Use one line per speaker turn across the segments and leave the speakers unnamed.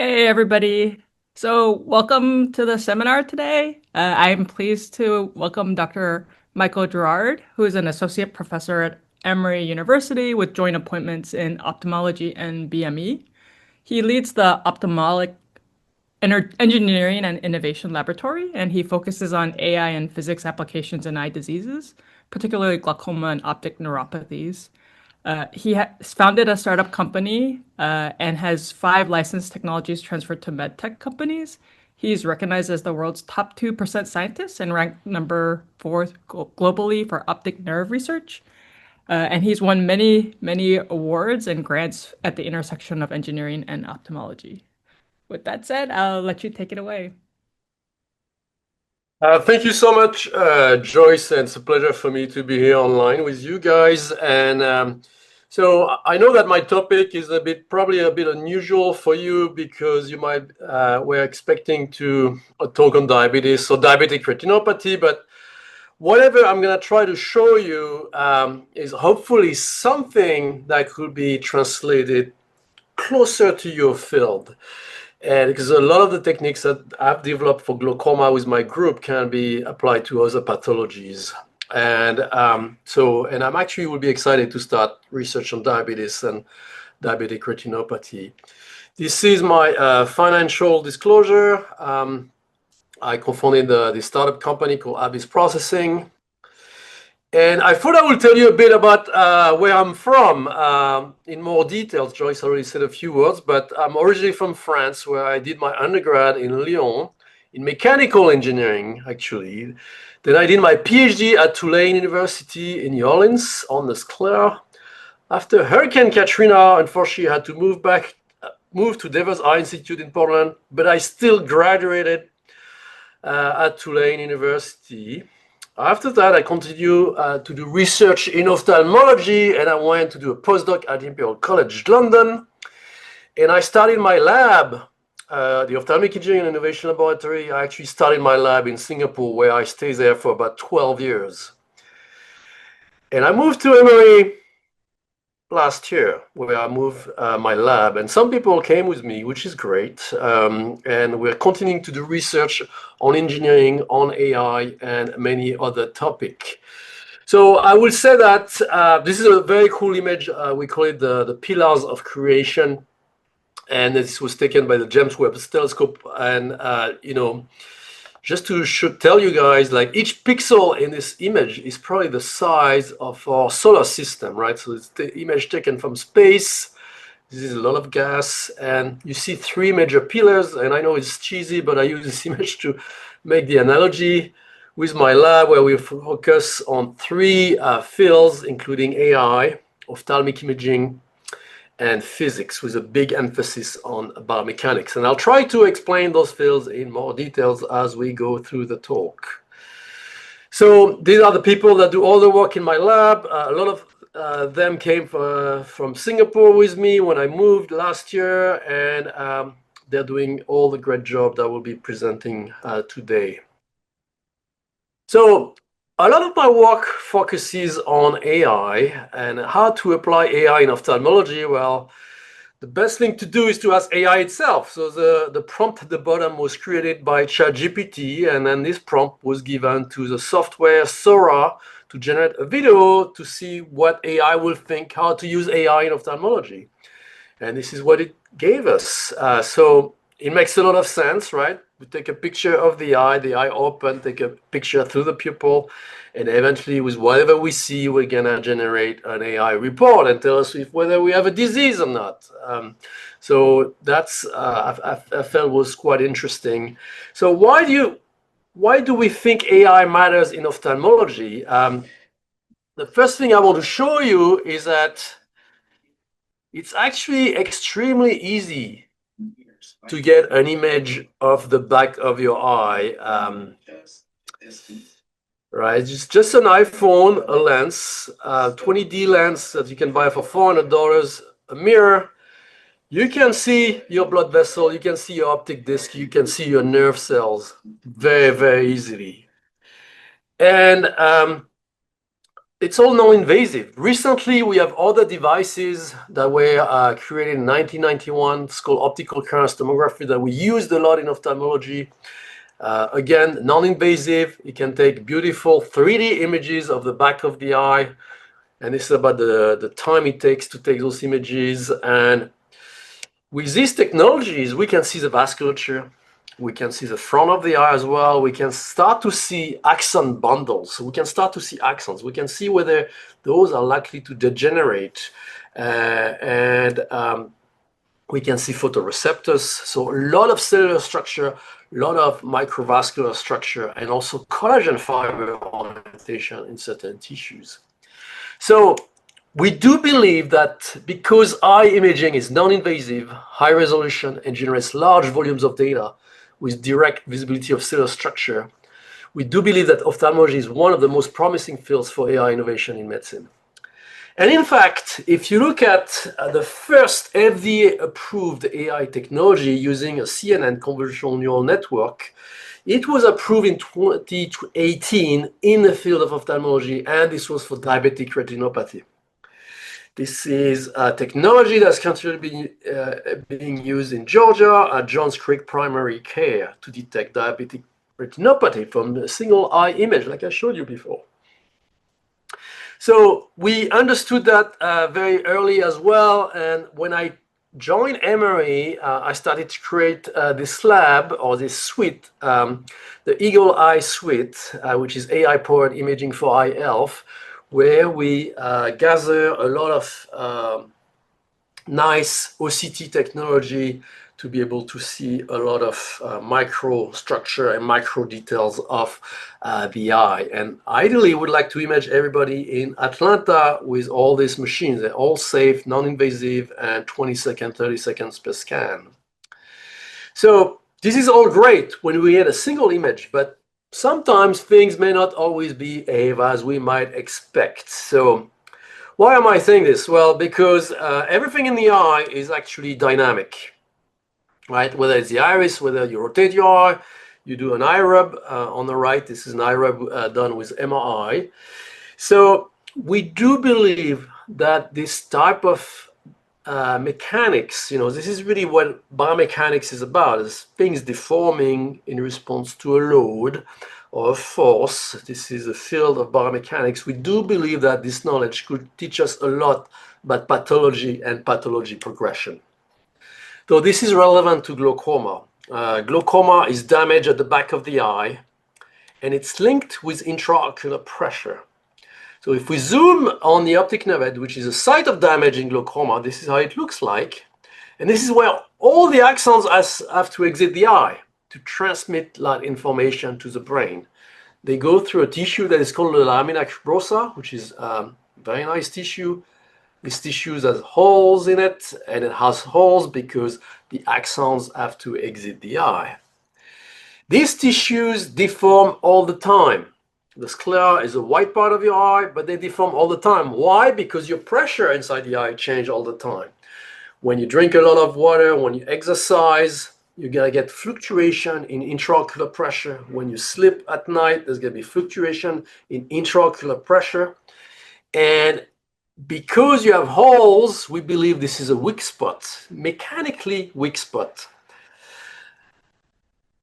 Hey, everybody. So, welcome to the seminar today. I'm pleased to welcome Dr. Michael Girard, who is an associate professor at Emory University with joint appointments in ophthalmology and BME. He leads the Ophthalmic Engineering and Innovation Laboratory, and he focuses on AI and physics applications in eye diseases, particularly glaucoma and optic neuropathies. He founded a startup company and has 5 licensed technologies transferred to medtech companies. He's recognized as the world's top 2% scientist and ranked number 4th globally for optic nerve research. And he's won many, many awards and grants at the intersection of engineering and ophthalmology. With that said, I'll let you take it away.
Thank you so much, Joyce, and it's a pleasure for me to be here online with you guys. And so I know that my topic is probably a bit unusual for you because you might were expecting to talk on diabetes or diabetic retinopathy, but whatever I'm going to try to show you is hopefully something that could be translated closer to your field. And because a lot of the techniques that I've developed for glaucoma with my group can be applied to other pathologies. And and I'm actually would be excited to start research on diabetes and diabetic retinopathy. This is my financial disclosure. I co-founded the startup company called Abyss Processing. And I thought I would tell you a bit about where I'm from in more details. Joyce already said a few words, but I'm originally from France, where I did my undergrad in Lyon in mechanical engineering, actually. Then I did my PhD at Tulane University in New Orleans on the Sclera. After Hurricane Katrina, unfortunately, I had to move to Devers Eye Institute in Portland, but I still graduated at Tulane University. After that, I continued to do research in ophthalmology, and I went to do a postdoc at Imperial College London. And I started my lab, the Ophthalmic Engineering and Innovation Laboratory. I actually started my lab in Singapore, where I stayed there for about 12 years. And I moved to Emory last year, where I moved my lab, and some people came with me, which is great. And we're continuing to do research on engineering, on AI, and many other topics. So I will say that this is a very cool image. We call it the pillars of creation. And this was taken by the James Webb Telescope. And, just to tell you guys, like each pixel in this image is probably the size of our solar system, right? So it's the image taken from space. This is a lot of gas, and you see 3 major pillars. And I know it's cheesy, but I use this image to make the analogy with my lab, where we focus on 3 fields, including AI, ophthalmic imaging, and physics, with a big emphasis on biomechanics. And I'll try to explain those fields in more details as we go through the talk. So these are the people that do all the work in my lab. A lot of them came from Singapore with me when I moved last year, and they're doing all the great job that we'll be presenting today. So a lot of my work focuses on AI and how to apply AI in ophthalmology. Well, the best thing to do is to ask AI itself. So the prompt at the bottom was created by ChatGPT, and then this prompt was given to the software Sora to generate a video to see what AI will think, how to use AI in ophthalmology. And this is what it gave us. So it makes a lot of sense, right? We take a picture of the eye open, take a picture through the pupil, and eventually with whatever we see, we're gonna generate an AI report and tell us whether we have a disease or not. So that's, I felt was quite interesting. So why do we think AI matters in ophthalmology? The first thing I want to show you is that it's actually extremely easy to get an image of the back of your eye. Right, it's just an iPhone, a lens, 20D lens that you can buy for $400, a mirror. You can see your blood vessel, you can see your optic disc, you can see your nerve cells very, very easily. And It's all non-invasive. Recently, we have other devices that were created in 1991. It's called optical coherence tomography that we used a lot in ophthalmology. Again, non-invasive. You can take beautiful 3D images of the back of the eye. And this is about the time it takes to take those images. And with these technologies, we can see the vasculature. We can see the front of the eye as well. We can start to see axon bundles. So we can start to see axons. We can see whether those are likely to degenerate. We can see photoreceptors. So a lot of cellular structure, a lot of microvascular structure, and also collagen fiber orientation in certain tissues. So we do believe that because eye imaging is non-invasive, high resolution, and generates large volumes of data with direct visibility of cellular structure, we do believe that ophthalmology is one of the most promising fields for AI innovation in medicine. And in fact, if you look at the first FDA-approved AI technology using a CNN convolutional neural network, it was approved in 2018 in the field of ophthalmology, and this was for diabetic retinopathy. This is a technology that's currently being used in Georgia at Johns Creek Primary Care to detect diabetic retinopathy from a single eye image, like I showed you before. So we understood that very early as well. And when I joined Emory, I started to create this lab or this suite, the Eagle Eye Suite, which is AI-powered imaging for eye health, where we gather a lot of nice OCT technology to be able to see a lot of micro structure and micro details of the eye. And ideally, would like to image everybody in Atlanta with all these machines. They're all safe, non-invasive, and 20 seconds, 30 seconds per scan. So this is all great when we get a single image, but sometimes things may not always behave as we might expect. So why am I saying this? Well, because everything in the eye is actually dynamic, right? Whether it's the iris, whether you rotate your eye, you do an eye rub on the right. This is an eye rub done with MRI. So we do believe that this type of mechanics, this is really what biomechanics is about, is things deforming in response to a load or a force. This is a field of biomechanics. We do believe that this knowledge could teach us a lot about pathology and pathology progression. So this is relevant to glaucoma. Glaucoma is damage at the back of the eye, and it's linked with intraocular pressure. So if we zoom on the optic nerve, which is a site of damage in glaucoma, this is how it looks like. And this is where all the axons have to exit the eye to transmit that information to the brain. They go through a tissue that is called the lamina fibrosa, which is a very nice tissue. This tissue has holes in it, and it has holes because the axons have to exit the eye. These tissues deform all the time. The sclera is a white part of your eye, but they deform all the time. Why? Because your pressure inside the eye changes all the time. When you drink a lot of water, when you exercise, you're going to get fluctuation in intraocular pressure. When you sleep at night, there's going to be fluctuation in intraocular pressure. And because you have holes, we believe this is a weak spot, mechanically weak spot.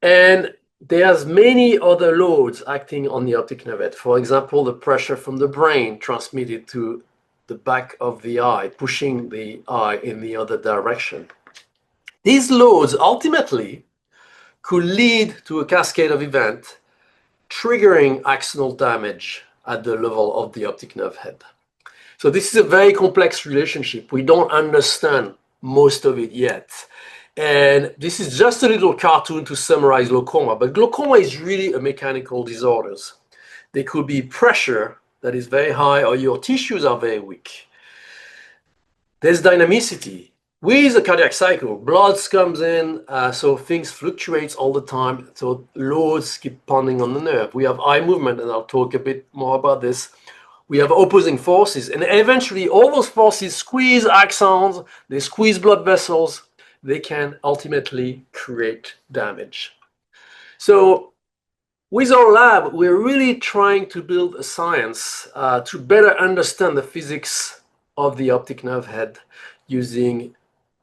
And there's many other loads acting on the optic nerve. For example, the pressure from the brain transmitted to the back of the eye, pushing the eye in the other direction. These loads ultimately could lead to a cascade of events triggering axonal damage at the level of the optic nerve head. So this is a very complex relationship. We don't understand most of it yet. And this is just a little cartoon to summarize glaucoma, but glaucoma is really a mechanical disorder. There could be pressure that is very high or your tissues are very weak. There's dynamicity. With the cardiac cycle, blood comes in, so things fluctuates all the time, so loads keep pounding on the nerve. We have eye movement, and I'll talk a bit more about this. We have opposing forces, and eventually all those forces squeeze axons, they squeeze blood vessels, they can ultimately create damage. So With our lab, we're really trying to build a science to better understand the physics of the optic nerve head using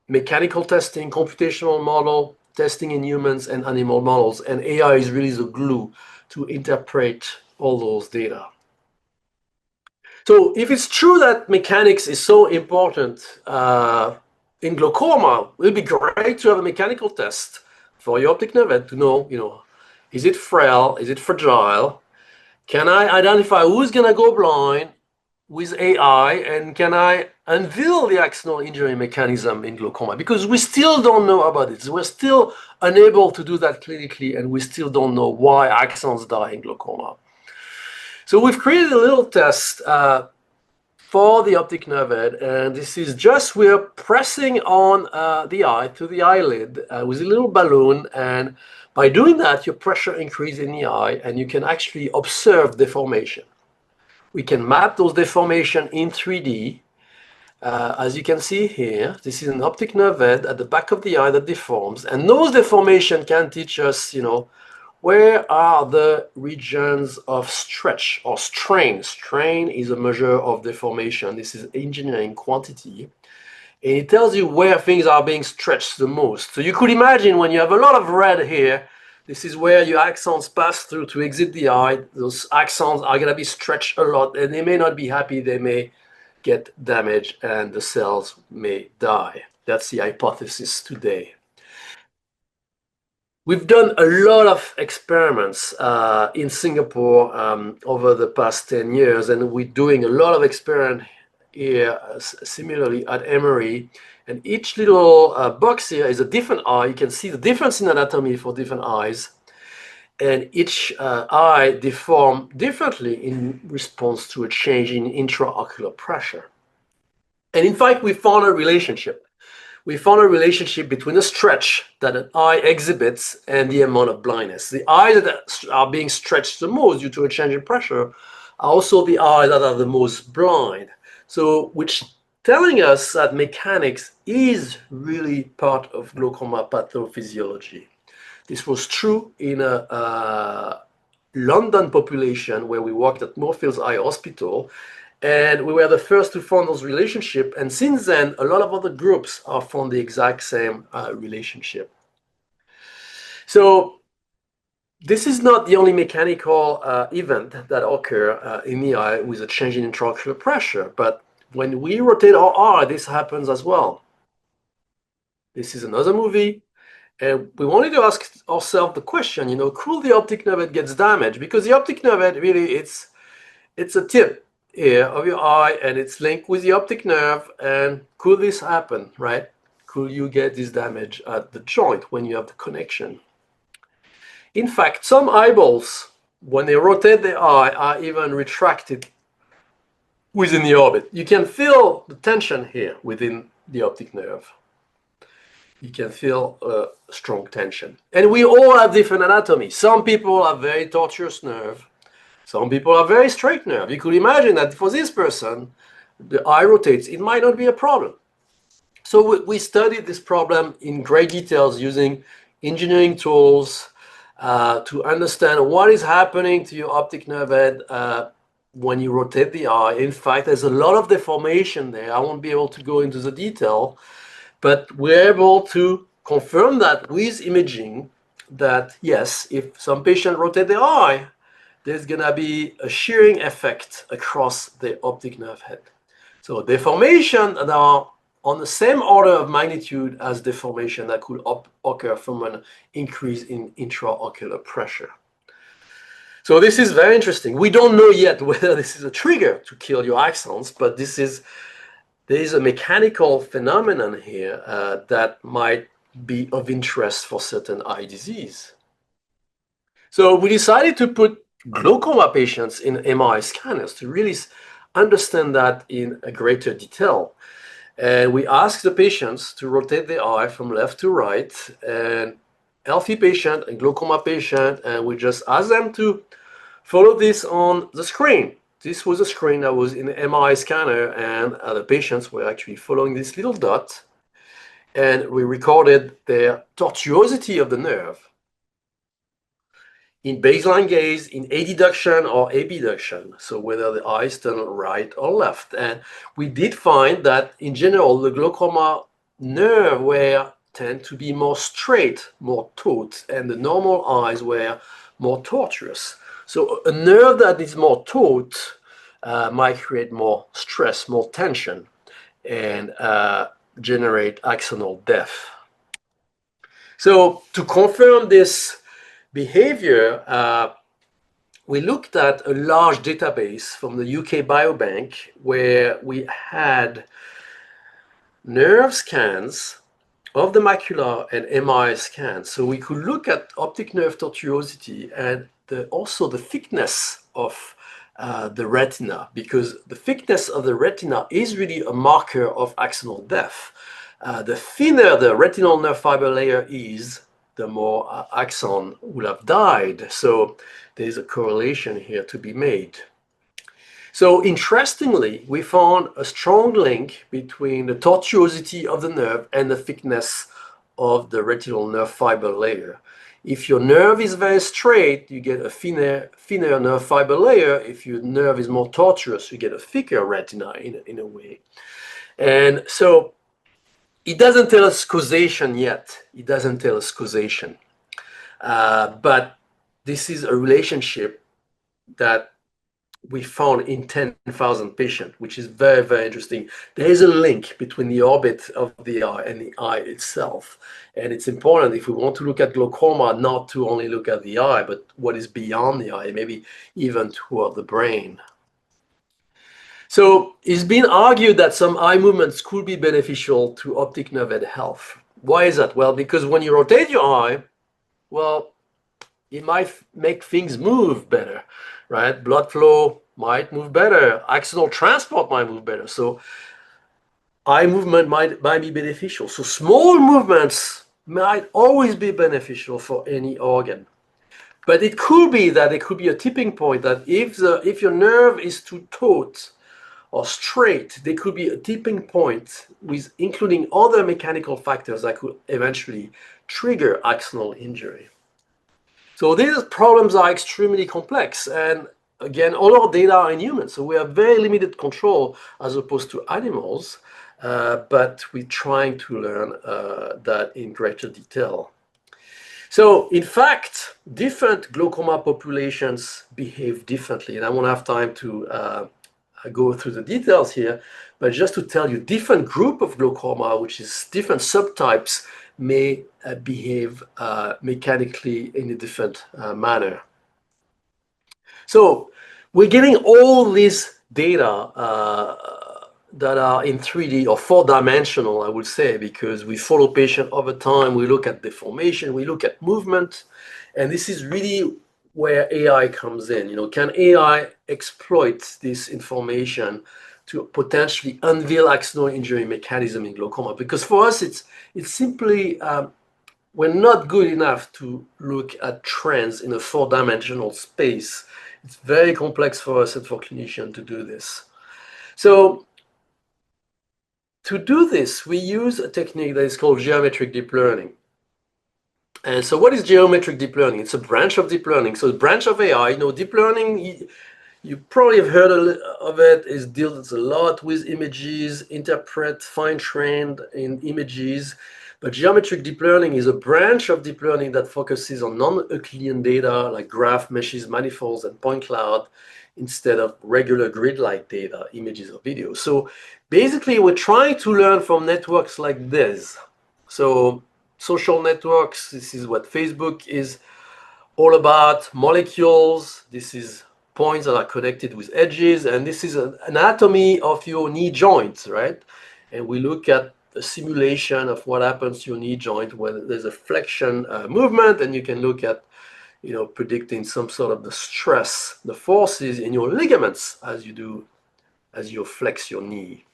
mechanical testing, computational model, testing in humans and animal models. And AI is really the glue to interpret all those data. So if it's true that mechanics is so important in glaucoma, it would be great to have a mechanical test for your optic nerve head to know, is it frail? Is it fragile? Can I identify who's going to go blind with AI? And can I unveil the axonal injury mechanism in glaucoma? Because we still don't know about it. We're still unable to do that clinically, and we still don't know why axons die in glaucoma. So we've created a little test for the optic nerve head, and this is just we're pressing on the eye to the eyelid with a little balloon, and by doing that, your pressure increases in the eye, and you can actually observe deformation. We can map those deformation in 3D. As you can see here, this is an optic nerve head at the back of the eye that deforms, and those deformation can teach us, where are the regions of stretch or strain? Strain is a measure of deformation. This is engineering quantity. And it tells you where things are being stretched the most. So you could imagine when you have a lot of red here, this is where your axons pass through to exit the eye. Those axons are going to be stretched a lot, and they may not be happy. They may get damaged, and the cells may die. That's the hypothesis today. We've done a lot of experiments in Singapore over the past 10 years, and we're doing a lot of experiment here similarly at Emory. And each little box here is a different eye. You can see the difference in anatomy for different eyes. And each eye deform differently in response to a change in intraocular pressure. And in fact, we found a relationship. We found a relationship between the stretch that an eye exhibits and the amount of blindness. The eyes that are being stretched the most due to a change in pressure are also the eyes that are the most blind. So, which telling us that mechanics is really part of glaucoma pathophysiology. This was true in a London population where we worked at Moorfields Eye Hospital, and we were the first to form those relationships. And since then, a lot of other groups have found the exact same relationship. So this is not the only mechanical event that occur in the eye with a change in intraocular pressure, but when we rotate our eye, this happens as well. This is another movie. And we wanted to ask ourselves the question, could the optic nerve gets damaged? Because the optic nerve really, it's a tip here of your eye, and it's linked with the optic nerve. And could this happen, right? Could you get this damage at the joint when you have the connection? In fact, some eyeballs, when they rotate the eye, are even retracted within the orbit. You can feel the tension here within the optic nerve. You can feel a strong tension. And we all have different anatomy. Some people have very tortuous nerve. Some people have very straight nerve. You could imagine that for this person, the eye rotates. It might not be a problem. So we studied this problem in great details using engineering tools to understand what is happening to your optic nerve head when you rotate the eye. In fact, there's a lot of deformation there. I won't be able to go into the detail, but we're able to confirm that with imaging that, yes, if some patient rotate the eye, there's going to be a shearing effect across the optic nerve head. So deformation that are on the same order of magnitude as deformation that could occur from an increase in intraocular pressure. So this is very interesting. We don't know yet whether this is a trigger to kill your axons, but there is a mechanical phenomenon here that might be of interest for certain eye disease. So we decided to put glaucoma patients in MRI scanners to really understand that in a greater detail. And we asked the patients to rotate the eye from left to right, and healthy patient and glaucoma patient, and we just asked them to follow this on the screen. This was a screen that was in the MRI scanner, and the patients were actually following this little dot, and we recorded their tortuosity of the nerve. in baseline gaze, in adduction or abduction, so whether the eyes turn right or left. And we did find that in general, the glaucoma nerve tend to be more straight, more taut, and the normal eyes were more tortuous. So a nerve that is more taut might create more stress, more tension, and generate axonal death. So to confirm this behavior, we looked at a large database from the UK Biobank where we had nerve scans of the macula and MRI scans. So we could look at optic nerve tortuosity and also the thickness of the retina, because the thickness of the retina is really a marker of axonal death. The thinner the retinal nerve fiber layer is, the more axon will have died. So there's a correlation here to be made. So interestingly, we found a strong link between the tortuosity of the nerve and the thickness of the retinal nerve fiber layer. If your nerve is very straight, you get a thinner nerve fiber layer. If your nerve is more tortuous, you get a thicker retina in a way. And so it doesn't tell us causation yet. It doesn't tell us causation. But this is a relationship that we found in 10,000 patients, which is very, very interesting. There is a link between the orbit of the eye and the eye itself. And it's important, if we want to look at glaucoma, not to only look at the eye, but what is beyond the eye, maybe even toward the brain. So it's been argued that some eye movements could be beneficial to optic nerve health. Why is that? Well, because when you rotate your eye, well, it might make things move better, right? Blood flow might move better. Axonal transport might move better. So eye movement might be beneficial. So small movements might always be beneficial for any organ. But it could be that it could be a tipping point that if your nerve is too taut or straight, there could be a tipping point with including other mechanical factors that could eventually trigger axonal injury. So these problems are extremely complex, and again, all our data are in humans, so we have very limited control as opposed to animals, but we're trying to learn that in greater detail. So in fact, different glaucoma populations behave differently, and I won't have time to go through the details here, but just to tell you, different group of glaucoma, which is different subtypes, may behave mechanically in a different manner. So we're getting all this data that are in 3D or 4-dimensional, I would say, because we follow patient over time, we look at deformation, we look at movement, and this is really where AI comes in. You know, can AI exploit this information to potentially unveil axonal injury mechanism in glaucoma? Because for us, it's simply we're not good enough to look at trends in a 4-dimensional space. It's very complex for us and for clinicians to do this. So to do this, we use a technique that is called geometric deep learning. And so what is geometric deep learning? It's a branch of deep learning. So a branch of AI, you know, deep learning, you probably have heard of it, it deals a lot with images, interpret, fine-trained in images. But geometric deep learning is a branch of deep learning that focuses on non-Euclidean data like graph, meshes, manifolds, and point cloud instead of regular grid-like data, images or videos. So basically, we're trying to learn from networks like this. So social networks, this is what Facebook is all about. Molecules, this is points that are connected with edges, and this is an anatomy of your knee joint, right? And we look at a simulation of what happens to your knee joint when there's a flexion movement, and you can look at, you know, predicting some sort of the stress, the forces in your ligaments as you flex your knee.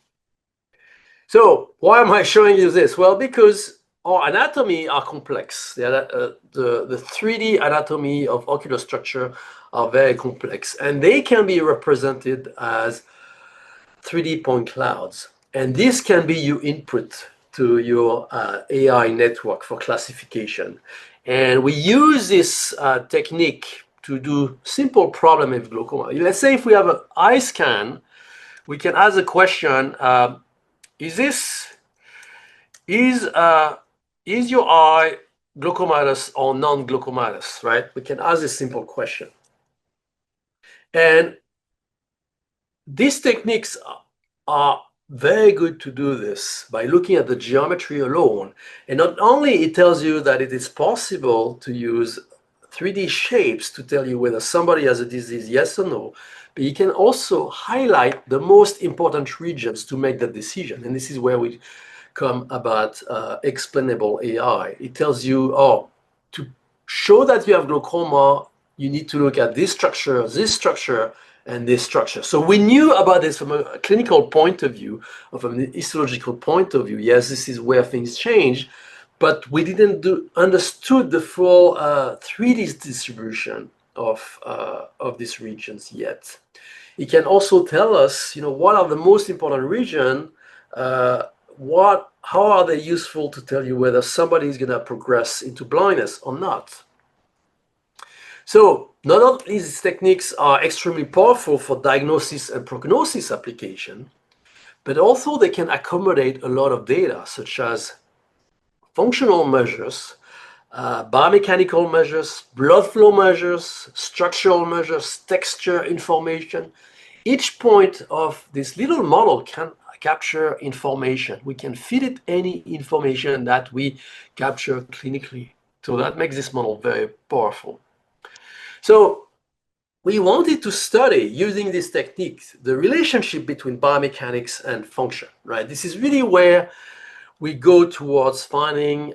So why am I showing you this? Well, because our anatomy are complex. The 3D anatomy of ocular structure are very complex, and they can be represented as 3D point clouds. And this can be your input to your AI network for classification. And we use this technique to do simple problem with glaucoma. Let's say if we have an eye scan, we can ask the question, is your eye glaucomatous or non-glaucomatous, right? We can ask this simple question. And these techniques are very good to do this by looking at the geometry alone. And not only it tells you that it is possible to use 3D shapes to tell you whether somebody has a disease, yes or no, but you can also highlight the most important regions to make that decision. And this is where we come about explainable AI. It tells you, oh, to show that you have glaucoma, you need to look at this structure, and this structure. So we knew about this from a clinical point of view, or from an histological point of view. Yes, this is where things change, but we didn't understood the full 3D distribution of these regions yet. It can also tell us, what are the most important region, how are they useful to tell you whether somebody is going to progress into blindness or not. So not only these techniques are extremely powerful for diagnosis and prognosis application, but also they can accommodate a lot of data, such as functional measures, biomechanical measures, blood flow measures, structural measures, texture information. Each point of this little model can capture information. We can feed it any information that we capture clinically. So that makes this model very powerful. So we wanted to study, using these techniques, the relationship between biomechanics and function, right? This is really where we go towards finding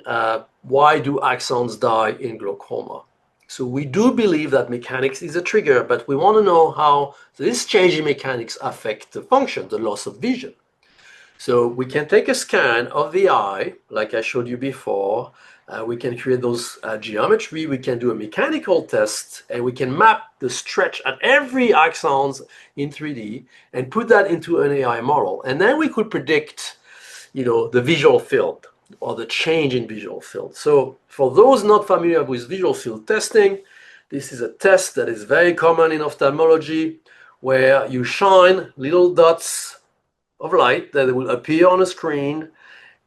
why do axons die in glaucoma. So we do believe that mechanics is a trigger, but we want to know how this change in mechanics affect the function, the loss of vision. So we can take a scan of the eye, like I showed you before. We can create those geometry. We can do a mechanical test, and we can map the stretch at every axons in 3D and put that into an AI model. And then we could predict, the visual field or the change in visual field. So for those not familiar with visual field testing, this is a test that is very common in ophthalmology, where you shine little dots of light that will appear on a screen,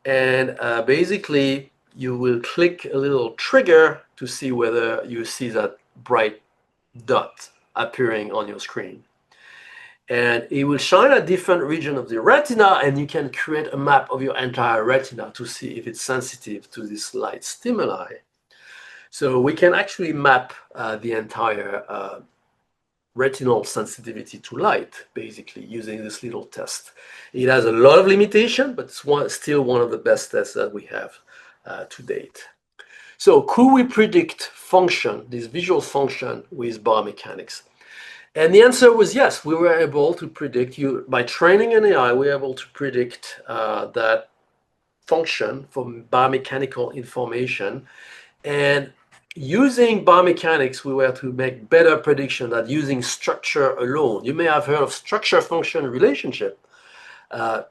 and basically you will click a little trigger to see whether you see that bright dot appearing on your screen. And it will shine a different region of the retina, and you can create a map of your entire retina to see if it's sensitive to this light stimuli. So we can actually map the entire retinal sensitivity to light, basically, using this little test. It has a lot of limitation, but it's still one of the best tests that we have to date. So could we predict function, this visual function, with biomechanics? And the answer was yes. We were able to predict, by training an AI, we were able to predict that function from biomechanical information. And using biomechanics, we were to make better prediction than using structure alone. You may have heard of structure-function relationship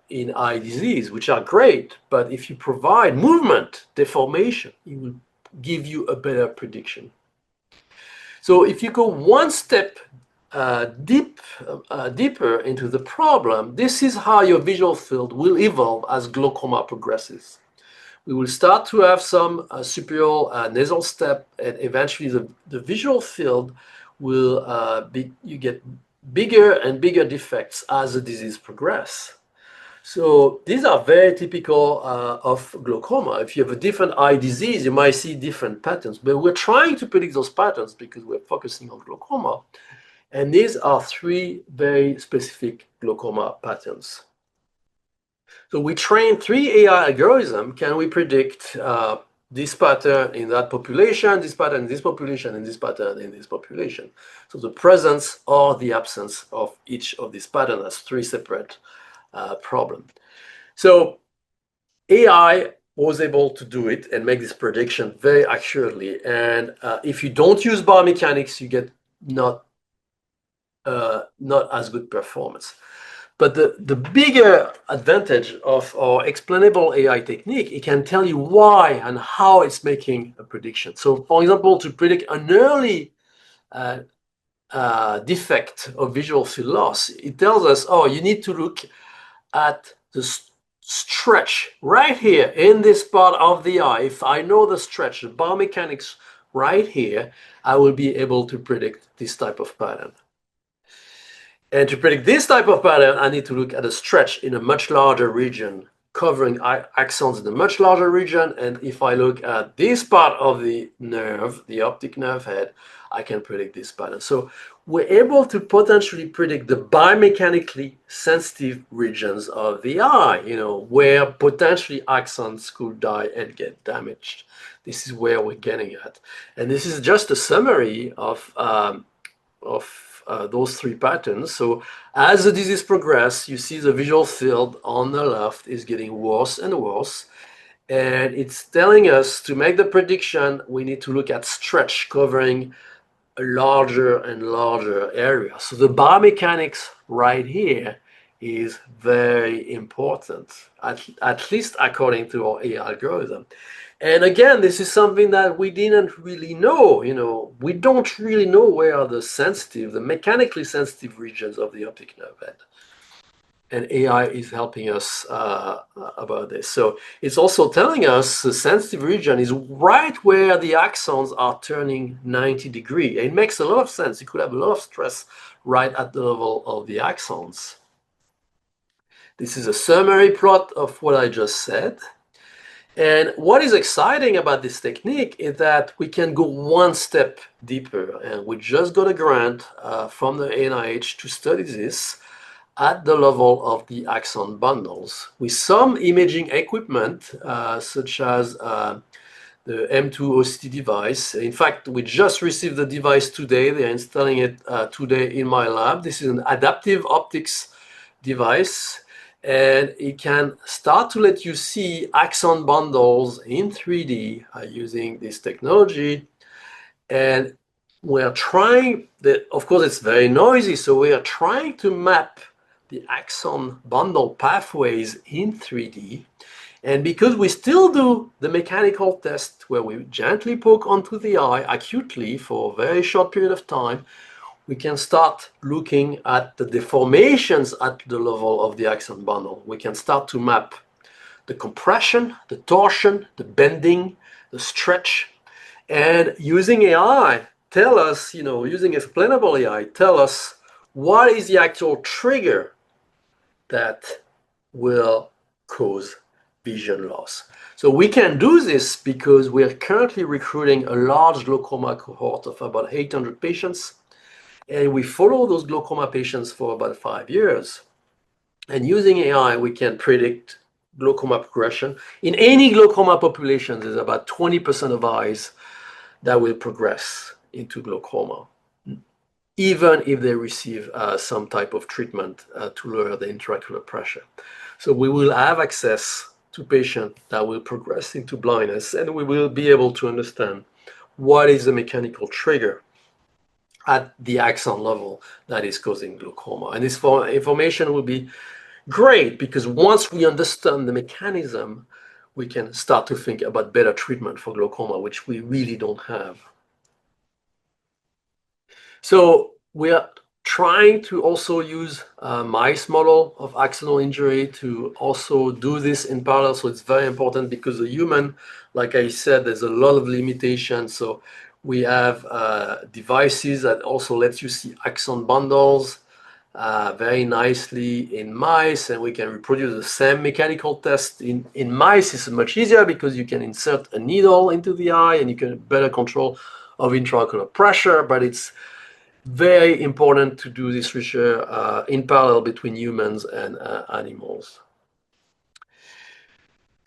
in eye disease, which are great. But if you provide movement, deformation, it will give you a better prediction. So if you go one step deeper into the problem, this is how your visual field will evolve as glaucoma progresses. We will start to have some superior nasal step, and eventually the visual field will you get bigger and bigger defects as the disease progresses. So these are very typical of glaucoma. If you have a different eye disease, you might see different patterns, but we're trying to predict those patterns because we're focusing on glaucoma. And these are three very specific glaucoma patterns. So we train 3 AI algorithms. Can we predict this pattern in that population, this pattern in this population, and this pattern in this population? So the presence or the absence of each of these patterns as 3 separate problems. So AI was able to do it and make this prediction very accurately. And if you don't use biomechanics, you get not as good performance. But the bigger advantage of our explainable AI technique, it can tell you why and how it's making a prediction. So, for example, to predict an early defect of visual field loss, it tells us, oh, you need to look at the stretch right here in this part of the eye. If I know the stretch, the biomechanics right here, I will be able to predict this type of pattern. And to predict this type of pattern, I need to look at a stretch in a much larger region, covering axons in a much larger region. And if I look at this part of the nerve, the optic nerve head, I can predict this pattern. So we're able to potentially predict the biomechanically sensitive regions of the eye, where potentially axons could die and get damaged. This is where we're getting at. And this is just a summary of those three patterns. So as the disease progresses, you see the visual field on the left is getting worse and worse. And it's telling us to make the prediction, we need to look at stretch covering a larger and larger area. So the biomechanics right here is very important, at least according to our AI algorithm. And again, this is something that we didn't really know. We don't really know where are the mechanically sensitive regions of the optic nerve head. And AI is helping us about this. So it's also telling us the sensitive region is right where the axons are turning 90 degrees. It makes a lot of sense. You could have a lot of stress right at the level of the axons. This is a summary plot of what I just said. And what is exciting about this technique is that we can go one step deeper. And we just got a grant from the NIH to study this at the level of the axon bundles with some imaging equipment, such as the M2 OCT device. In fact, we just received the device today. They're installing it today in my lab. This is an adaptive optics device. And it can start to let you see axon bundles in 3D using this technology. And we're trying, of course, it's very noisy, so we are trying to map the axon bundle pathways in 3D. And because we still do the mechanical test where we gently poke onto the eye acutely for a very short period of time, we can start looking at the deformations at the level of the axon bundle. We can start to map the compression, the torsion, the bending, the stretch, and using AI, tell us, using explainable AI, tell us what is the actual trigger that will cause vision loss. So we can do this because we're currently recruiting a large glaucoma cohort of about 800 patients. And we follow those glaucoma patients for about 5 years. And using AI, we can predict glaucoma progression. In any glaucoma population, there's about 20% of eyes that will progress into glaucoma, even if they receive some type of treatment to lower the intraocular pressure. So we will have access to patients that will progress into blindness, and we will be able to understand what is the mechanical trigger at the axon level that is causing glaucoma. And this information will be great because once we understand the mechanism, we can start to think about better treatment for glaucoma, which we really don't have. So we are trying to also use a mice model of axonal injury to also do this in parallel. So it's very important because the human, like I said, there's a lot of limitations. So we have devices that also let you see axon bundles very nicely in mice, and we can reproduce the same mechanical test. In mice, it's much easier because you can insert a needle into the eye and you can better control of intraocular pressure, but it's very important to do this research in parallel between humans and animals.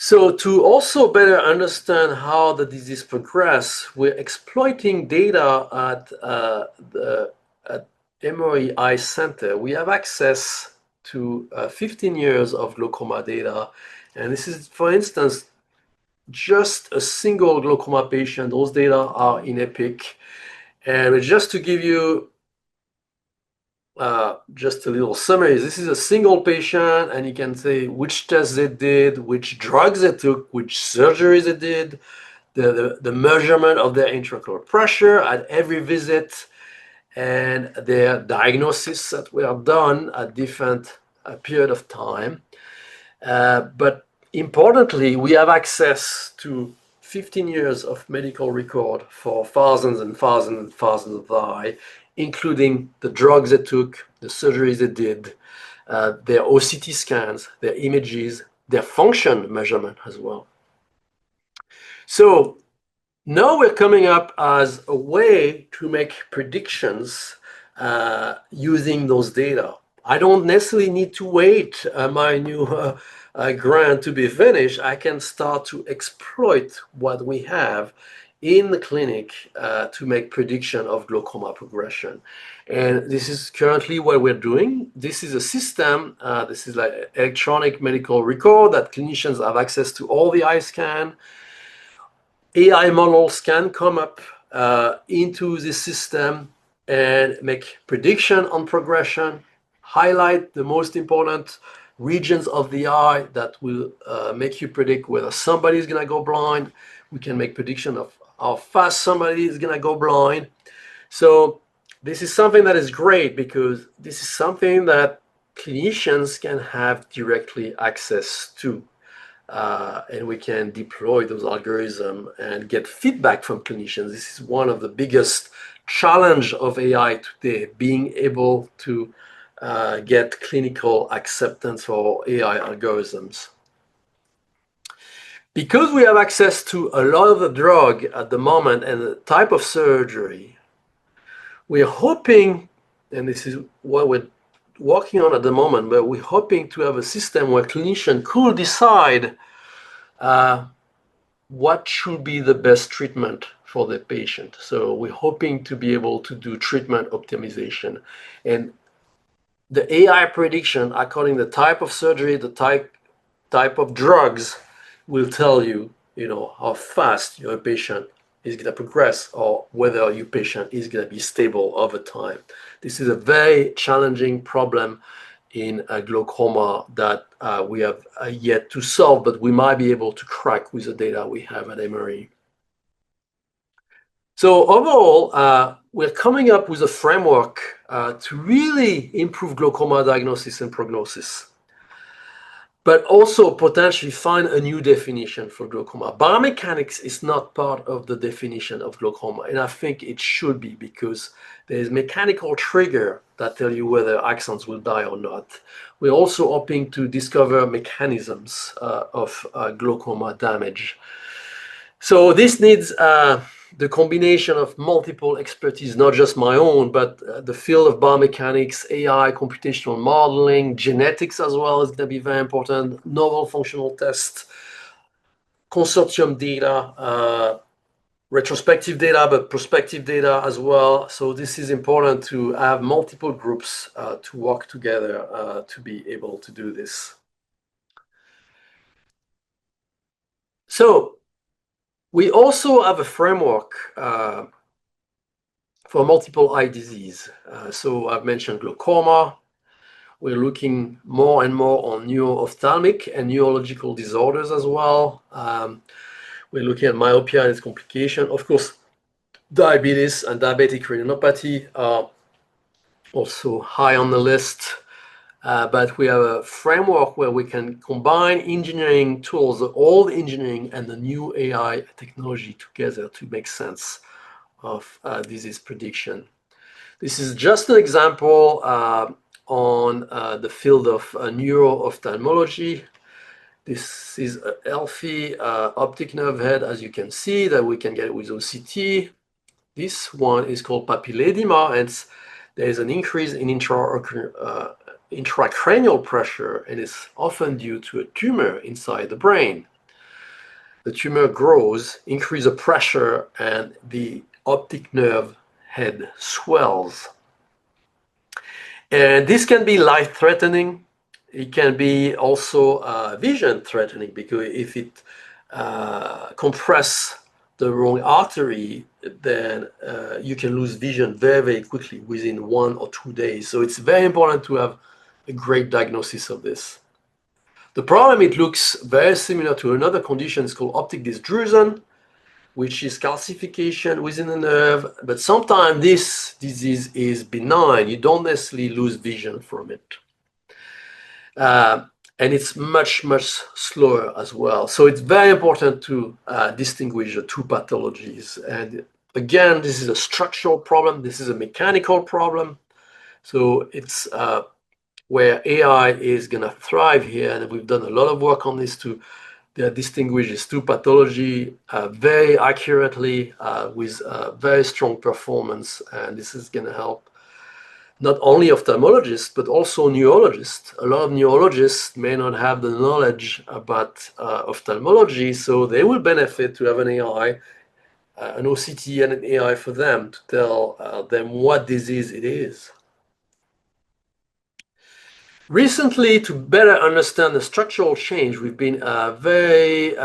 So to also better understand how the disease progresses, we're exploiting data at the Emory Eye Center. We have access to 15 years of glaucoma data. And this is, for instance, just a single glaucoma patient. Those data are in Epic. And just to give you just a little summary. This is a single patient, and you can say which tests they did, which drugs they took, which surgeries they did, the measurement of their intraocular pressure at every visit, and their diagnosis that were done at different period of time. But importantly, we have access to 15 years of medical record for thousands and thousands and thousands of eye, including the drugs they took, the surgeries they did, their OCT scans, their images, their function measurement as well. So now we're coming up as a way to make predictions using those data. I don't necessarily need to wait my new grant to be finished. I can start to exploit what we have in the clinic to make prediction of glaucoma progression. And this is currently what we're doing. This is a system, this is like electronic medical record that clinicians have access to all the eye scan. AI models can come up into the system and make prediction on progression, highlight the most important regions of the eye that will make you predict whether somebody is going to go blind. We can make prediction of how fast somebody is going to go blind. So this is something that is great because this is something that clinicians can have directly access to. And we can deploy those algorithms and get feedback from clinicians. This is one of the biggest challenge of AI today, being able to get clinical acceptance for AI algorithms. Because we have access to a lot of the drug at the moment and the type of surgery, we're hoping, and this is what we're working on at the moment, but we're hoping to have a system where clinicians could decide what should be the best treatment for the patient. So we're hoping to be able to do treatment optimization. And the AI prediction, according to the type of surgery, the type of drugs, will tell you, how fast your patient is going to progress or whether your patient is going to be stable over time. This is a very challenging problem in glaucoma that we have yet to solve, but we might be able to crack with the data we have at Emory. So overall, we're coming up with a framework to really improve glaucoma diagnosis and prognosis, but also potentially find a new definition for glaucoma. Biomechanics is not part of the definition of glaucoma, and I think it should be because there's mechanical trigger that tell you whether axons will die or not. We're also hoping to discover mechanisms of glaucoma damage. So this needs the combination of multiple expertise, not just my own, but the field of biomechanics, AI, computational modeling, genetics as well is going to be very important, novel functional tests, consortium data, retrospective data, but prospective data as well. So this is important to have multiple groups to work together to be able to do this. So we also have a framework for multiple eye disease. So I've mentioned glaucoma. We're looking more and more on neuro-ophthalmic and neurological disorders as well. We're looking at myopia and its complication. Of course, diabetes and diabetic retinopathy are also high on the list. But we have a framework where we can combine engineering tools, all the engineering and the new AI technology together to make sense of disease prediction. This is just an example on the field of neuro-ophthalmology. This is a healthy optic nerve head, as you can see, that we can get with OCT. This one is called papilledema, and there is an increase in intracranial pressure, and it's often due to a tumor inside the brain. The tumor grows, increases the pressure, and the optic nerve head swells. And this can be life-threatening. It can be also vision-threatening because if it compresses the wrong artery, then you can lose vision very, very quickly within 1 or 2 days. So it's very important to have a great diagnosis of this. The problem, it looks very similar to another condition. It's called optic dysdrusen, which is calcification within the nerve. But sometimes this disease is benign. You don't necessarily lose vision from it. And it's much, much slower as well. So it's very important to distinguish the two pathologies. And again, this is a structural problem. This is a mechanical problem. So it's where AI is going to thrive here. And we've done a lot of work on this to distinguish these two pathology very accurately with very strong performance. And this is going to help not only ophthalmologists, but also neurologists. A lot of neurologists may not have the knowledge about ophthalmology, so they will benefit to have an AI, an OCT and an AI for them to tell them what disease it is. Recently, to better understand the structural change, we've been very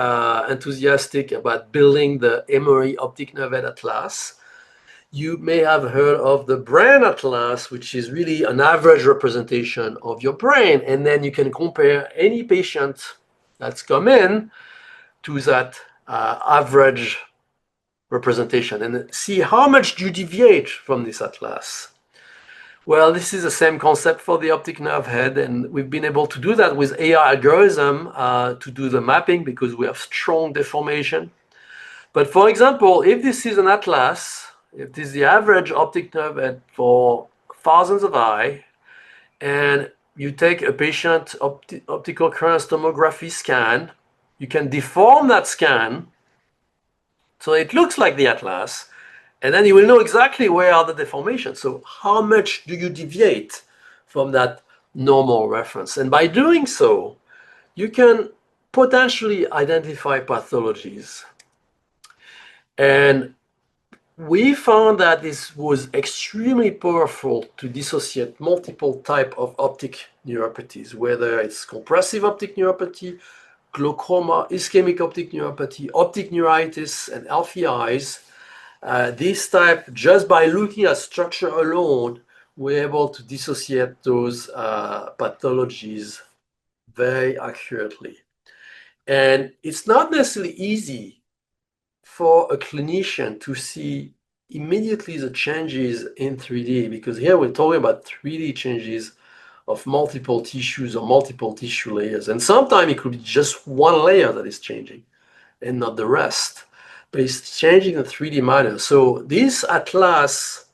enthusiastic about building the Emory Optic Nerve Atlas. You may have heard of the brain atlas, which is really an average representation of your brain. And then you can compare any patient that's come in to that average representation and see how much do you deviate from this atlas. Well, this is the same concept for the optic nerve head, and we've been able to do that with AI algorithm to do the mapping because we have strong deformation. But for example, if this is an atlas, if this is the average optic nerve head for thousands of eyes, and you take a patient optical coherence tomography scan, you can deform that scan so it looks like the atlas, and then you will know exactly where are the deformations. So how much do you deviate from that normal reference? And by doing so, you can potentially identify pathologies. And we found that this was extremely powerful to dissociate multiple types of optic neuropathies, whether it's compressive optic neuropathy, glaucoma, ischemic optic neuropathy, optic neuritis, and healthy eyes. This type, just by looking at structure alone, we're able to dissociate those pathologies very accurately. And it's not necessarily easy for a clinician to see immediately the changes in 3D, because here we're talking about 3D changes of multiple tissues or multiple tissue layers. And sometimes it could be just one layer that is changing and not the rest, but it's changing the 3D manner. So this atlas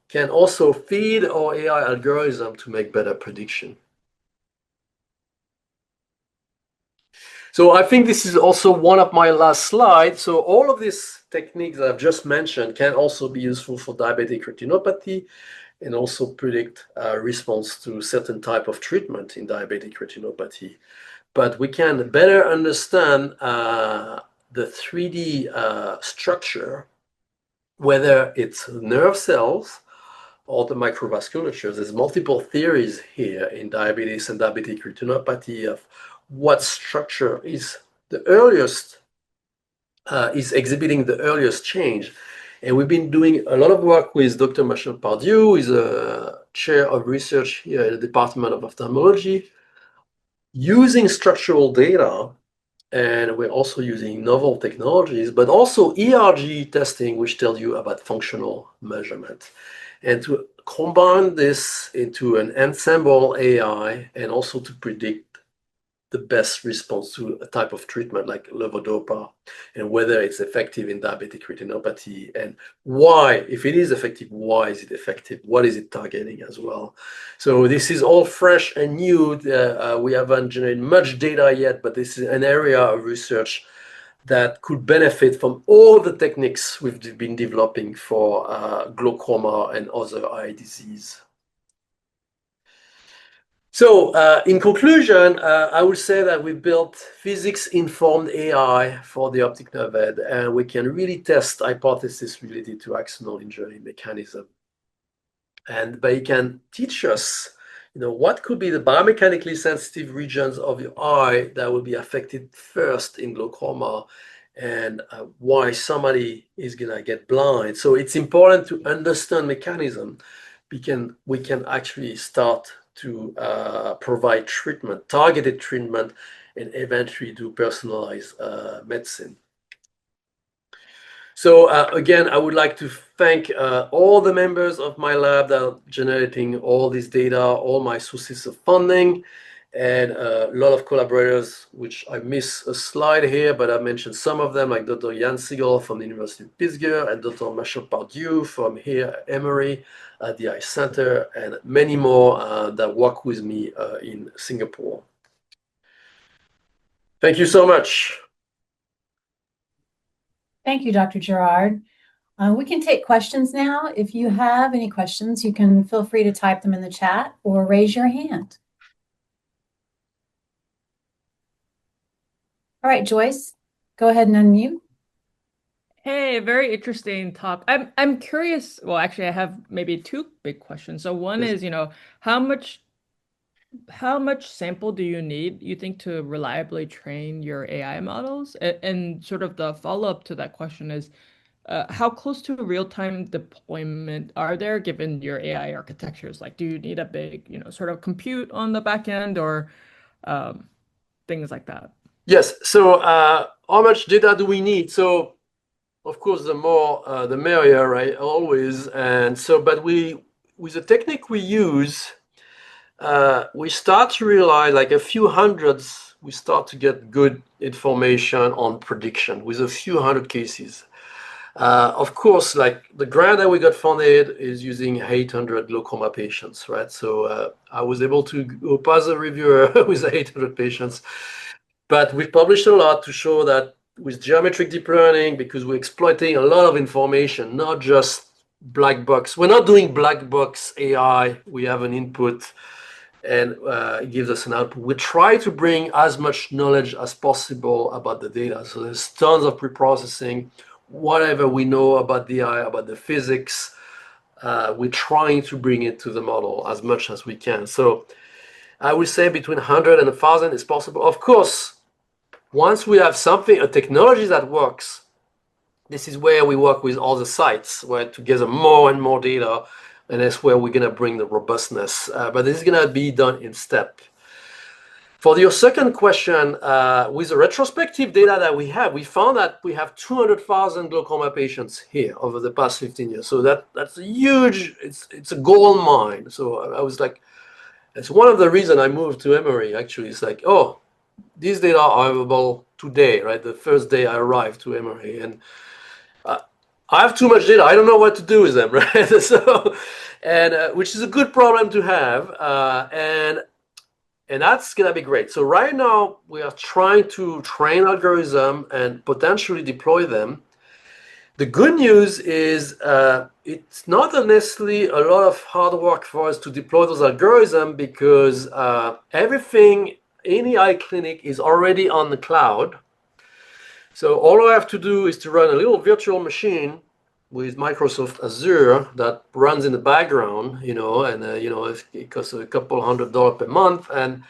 can also feed our AI algorithm to make better prediction. So I think this is also one of my last slides. So all of these techniques that I've just mentioned can also be useful for diabetic retinopathy and also predict response to certain type of treatment in diabetic retinopathy. But we can better understand the 3D structure, whether it's nerve cells or the microvasculature. There's multiple theories here in diabetes and diabetic retinopathy of what structure is the earliest, is exhibiting the earliest change. And we've been doing a lot of work with Dr. Michel Pardieu, who is a chair of research here at the Department of Ophthalmology, using structural data. And we're also using novel technologies, but also ERG testing, which tells you about functional measurement. And to combine this into an ensemble AI and also to predict the best response to a type of treatment like levodopa and whether it's effective in diabetic retinopathy and why, if it is effective, why is it effective? What is it targeting as well? So this is all fresh and new. We haven't generated much data yet, but this is an area of research that could benefit from all the techniques we've been developing for glaucoma and other eye disease. So in conclusion, I would say that we built physics-informed AI for the optic nerve head, and we can really test hypotheses related to axonal injury mechanism. And they can teach us, what could be the biomechanically sensitive regions of your eye that will be affected first in glaucoma, and why somebody is gonna get blind. So it's important to understand mechanism. We can actually start to provide treatment, targeted treatment, and eventually do personalized medicine. So again, I would like to thank all the members of my lab that are generating all this data, all my sources of funding, and a lot of collaborators, which I miss a slide here, but I mentioned some of them, like Dr. Jan Siegel from the University of Pittsburgh and Dr. Marshall Pardue from here at Emory at the Eye Center, and many more that work with me in Singapore. Thank you so much.
Thank you, Dr. Girard. We can take questions now. If you have any questions, you can feel free to type them in the chat or raise your hand. All right, Joyce, go ahead and unmute.
Hey, very interesting talk. I'm curious. Well, actually, I have maybe two big questions. So one is, how much sample do you need, you think, to reliably train your AI models? And sort of the follow-up to that question is, how close to real-time deployment are there given your AI architectures? Like, do you need a big, sort of compute on the back end or things like that?
Yes. So how much data do we need? So of course, the more the merrier, right? Always. And so, but with the technique we use, we start to realize, like a few hundreds, we start to get good information on prediction with a few hundred cases. Of course, like the grant that we got funded is using 800 glaucoma patients, right? So I was able to go pass a reviewer with 800 patients. But we've published a lot to show that with geometric deep learning, because we're exploiting a lot of information, not just black box. We're not doing black box AI. We have an input and it gives us an output. We try to bring as much knowledge as possible about the data. So there's tons of preprocessing. Whatever we know about the eye, about the physics, we're trying to bring it to the model as much as we can. So I would say between 100 and 1,000 is possible. Of course, once we have something, a technology that works, this is where we work with all the sites, where to gather more and more data, and that's where we're going to bring the robustness. But this is going to be done in step. For your second question, with the retrospective data that we have, we found that we have 200,000 glaucoma patients here over the past 15 years. So that's a huge, it's a gold mine. So I was like, it's one of the reasons I moved to Emory, actually. It's like, oh, these data are available today, right? The first day I arrived to Emory, and I have too much data. I don't know what to do with them, right? So, and which is a good problem to have, and that's gonna be great. So right now we are trying to train algorithm and potentially deploy them. The good news is it's not necessarily a lot of hard work for us to deploy those algorithms because everything, any eye clinic is already on the cloud. So all I have to do is to run a little virtual machine with Microsoft Azure that runs in the background, and it costs a couple $100 per month. And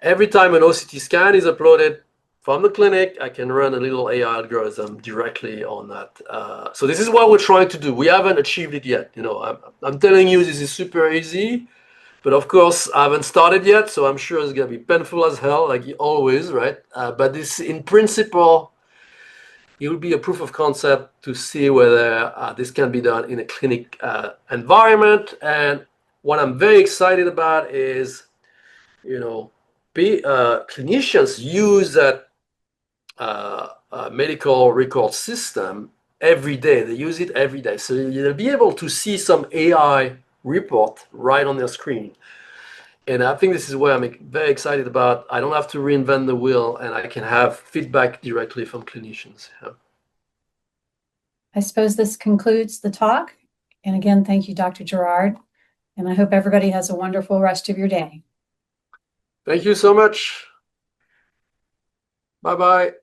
every time an OCT scan is uploaded from the clinic, I can run a little AI algorithm directly on that. So this is what we're trying to do. We haven't achieved it yet. I'm telling you, this is super easy. But of course, I haven't started yet, so I'm sure it's going to be painful as hell, like always, right? But this, in principle, it will be a proof of concept to see whether this can be done in a clinic environment. And what I'm very excited about is, clinicians use that medical record system every day. They use it every day. So you'll be able to see some AI report right on their screen. And I think this is where I'm very excited about. I don't have to reinvent the wheel, and I can have feedback directly from clinicians. Yeah.
I suppose this concludes the talk. And again, thank you, Dr. Girard. And I hope everybody has a wonderful rest of your day.
Thank you so much. Bye-bye.